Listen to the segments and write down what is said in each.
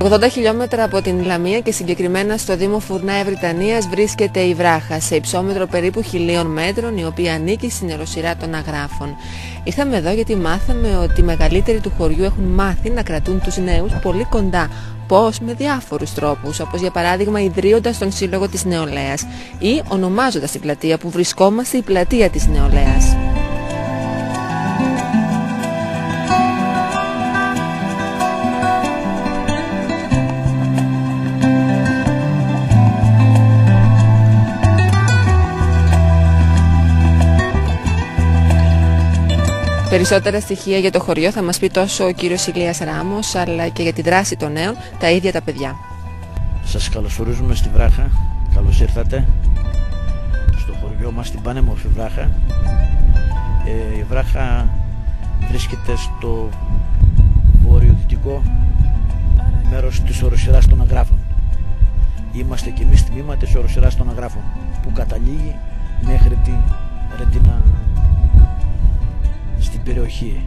80 χιλιόμετρα από την Λαμία και συγκεκριμένα στο Δήμο Φουρνά Ευρυτανίας βρίσκεται η Βράχα, σε υψόμετρο περίπου 1000 μέτρων, η οποία ανήκει στην νεροσειρά των Αγράφων. Ήρθαμε εδώ γιατί μάθαμε ότι οι μεγαλύτεροι του χωριού έχουν μάθει να κρατούν τους νέους πολύ κοντά. Πώς? Με διάφορους τρόπους, όπως για παράδειγμα ιδρύοντας τον Σύλλογο της Νεολαίας ή ονομάζοντας την πλατεία που βρισκόμαστε η Πλατεία της Νεολαίας. Περισσότερα στοιχεία για το χωριό θα μας πει τόσο ο κύριος Ηλίας Ράμος, αλλά και για τη δράση των νέων, τα ίδια τα παιδιά. Σας καλωσορίζουμε στη Βράχα, καλώς ήρθατε στο χωριό μας, στην πανέμορφη Βράχα. Η Βράχα βρίσκεται στο βορειοδυτικό μέρος της οροσειράς των Αγράφων. Είμαστε κι εμείς τμήμα της οροσειράς των Αγράφων, που καταλήγει μέχρι τη Ρετίνα στην περιοχή.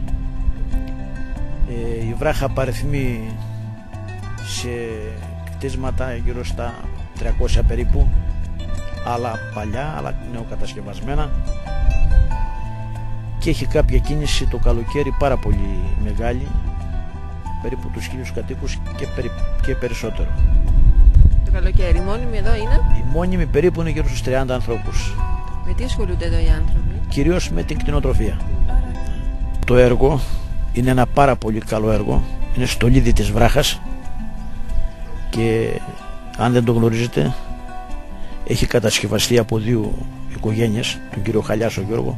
Η Βράχα παριθμεί σε κτίσματα γύρω στα 300 περίπου, άλλα παλιά, άλλα νεοκατασκευασμένα, και έχει κάποια κίνηση το καλοκαίρι πάρα πολύ μεγάλη, περίπου τους 1000 κατοίκους και περισσότερο. Το καλοκαίρι, οι μόνιμοι εδώ είναι? Οι μόνιμοι περίπου είναι γύρω στους 30 ανθρώπους. Με τι ασχολούνται εδώ οι άνθρωποι? Κυρίως με την κτηνοτροφία. Το έργο είναι ένα πάρα πολύ καλό έργο, είναι στο λίδι της Βράχας και αν δεν το γνωρίζετε έχει κατασκευαστεί από δύο οικογένειες, τον κύριο Χαλιάσο Γιώργο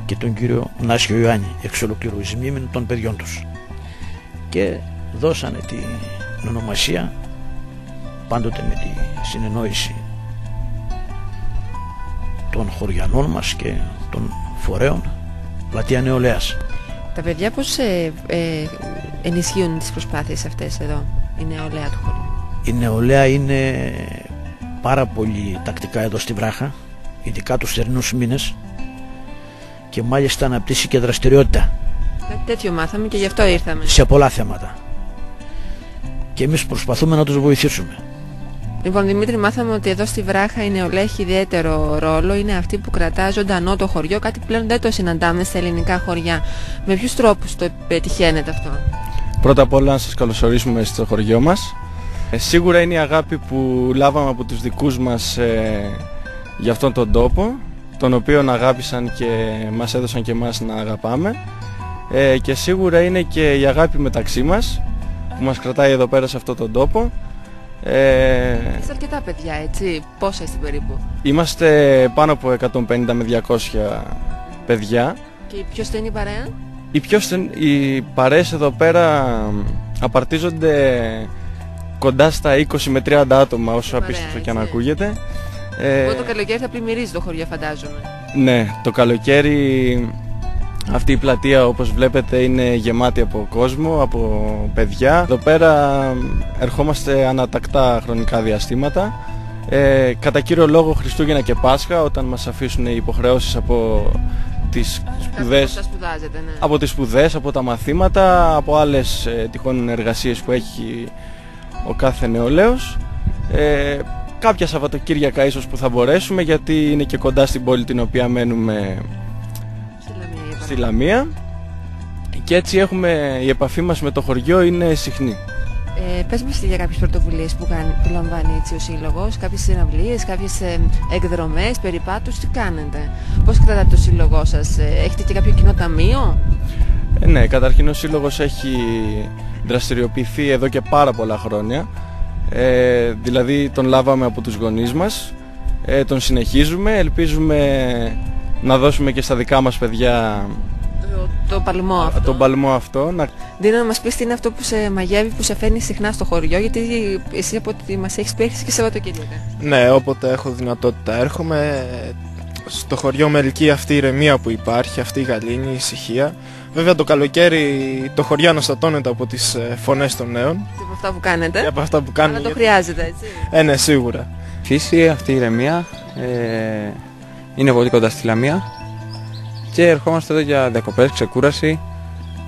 και τον κύριο Νάσιο Ιωάννη, εξ ολοκλήρου εις μνήμη των παιδιών τους, και δώσανε την ονομασία, πάντοτε με τη συνεννόηση των χωριανών μας και των φορέων, Πλατεία Νεολαίας. Τα παιδιά πώς ενισχύουν τις προσπάθειες αυτές εδώ, η νεολαία του χωριού? Η νεολαία είναι πάρα πολύ τακτικά εδώ στη Βράχα, ειδικά τους θερινούς μήνες, και μάλιστα αναπτύσσει και δραστηριότητα. Κάτι τέτοιο μάθαμε και γι' αυτό ήρθαμε. Σε πολλά θέματα. Και εμείς προσπαθούμε να τους βοηθήσουμε. Λοιπόν, Δημήτρη, μάθαμε ότι εδώ στη Βράχα η νεολαία έχει ιδιαίτερο ρόλο. Είναι αυτή που κρατά ζωντανό το χωριό, κάτι που πλέον δεν το συναντάμε στα ελληνικά χωριά. Με ποιους τρόπους το πετυχαίνετε αυτό? Πρώτα απ' όλα να σας καλωσορίσουμε στο χωριό μας. Σίγουρα είναι η αγάπη που λάβαμε από τους δικούς μας για αυτόν τον τόπο, τον οποίον αγάπησαν και μας έδωσαν και εμάς να αγαπάμε. Και σίγουρα είναι και η αγάπη μεταξύ μας που μας κρατάει εδώ πέρα σε αυτόν τον τόπο. Είστε αρκετά παιδιά, έτσι? Πόσα είστε περίπου? Είμαστε πάνω από 150 με 200 παιδιά. Και ποιος είναι η παρέα? Οι παρέες εδώ πέρα απαρτίζονται κοντά στα 20 με 30 άτομα, όσο απίστευτο και αν ακούγεται. Οπότε το καλοκαίρι θα πλημμυρίζει το χωριό, φαντάζομαι. Ναι, το καλοκαίρι αυτή η πλατεία, όπως βλέπετε, είναι γεμάτη από κόσμο, από παιδιά. Εδώ πέρα ερχόμαστε ανατακτά χρονικά διαστήματα. Κατά κύριο λόγο Χριστούγεννα και Πάσχα, όταν μας αφήσουν οι υποχρεώσεις από τις σπουδές, ναι. από τις σπουδές, από τα μαθήματα, από άλλες τυχόν εργασίες που έχει ο κάθε νεολαίος. Κάποια Σαββατοκύριακα ίσως που θα μπορέσουμε, γιατί είναι και κοντά στην πόλη την οποία μένουμε, στη Λαμία, και έτσι η επαφή μας με το χωριό είναι συχνή. Πες μας για κάποιες πρωτοβουλίες που λαμβάνει έτσι ο Σύλλογος, κάποιες συναυλίες, κάποιες εκδρομές, περιπάτους, τι κάνετε? Πώς κρατάτε το Σύλλογό σας? Έχετε και κάποιο κοινό ταμείο? Ναι, καταρχήν ο Σύλλογος έχει δραστηριοποιηθεί εδώ και πάρα πολλά χρόνια. Δηλαδή τον λάβαμε από τους γονείς μας, τον συνεχίζουμε, ελπίζουμε να δώσουμε και στα δικά μας παιδιά τον παλμό αυτό. Δίνω να μας πεις τι είναι αυτό που σε μαγεύει, που σε φέρνει συχνά στο χωριό, γιατί εσύ από ό,τι μας έχεις πει έχεις και Σαββατοκύριακα. Ναι, όποτε έχω δυνατότητα έρχομαι. Στο χωριό με ελκύει αυτή η ηρεμία που υπάρχει, αυτή η γαλήνη, η ησυχία. Βέβαια το καλοκαίρι το χωριό αναστατώνεται από τις φωνές των νέων. Και από αυτά που κάνετε. Και από αυτά που κάνουμε. Αλλά το χρειάζεται, έτσι? Ναι, σίγουρα. Φύση, αυτή η ηρεμία είναι πολύ κοντά στη Λαμία και ερχόμαστε εδώ για διακοπές, ξεκούραση,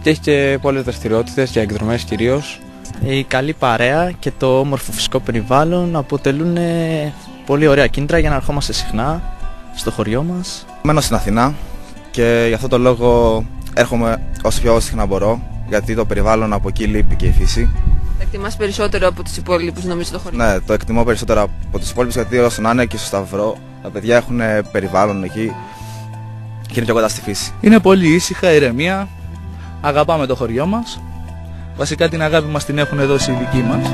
και έχει και πολλές δραστηριότητες για εκδρομές κυρίως. Η καλή παρέα και το όμορφο φυσικό περιβάλλον αποτελούν πολύ ωραία κίνητρα για να ερχόμαστε συχνά στο χωριό μας. Μένω στην Αθηνά και γι' αυτό το λόγο έρχομαι όσο πιο συχνά μπορώ, γιατί το περιβάλλον από εκεί λείπει και η φύση. Το εκτιμάς περισσότερο από τους υπόλοιπους, νομίζω, το χωριό? Ναι, το εκτιμώ περισσότερο από τους υπόλοιπους, γιατί όσο να είναι και στο Σταυρό τα παιδιά έχουν περιβάλλον εκεί και είναι πιο κοντά στη φύση. Είναι πολύ ήσυχα, ηρεμία, αγαπάμε το χωριό μας. Βασικά την αγάπη μας την έχουν δώσει οι δικοί μας.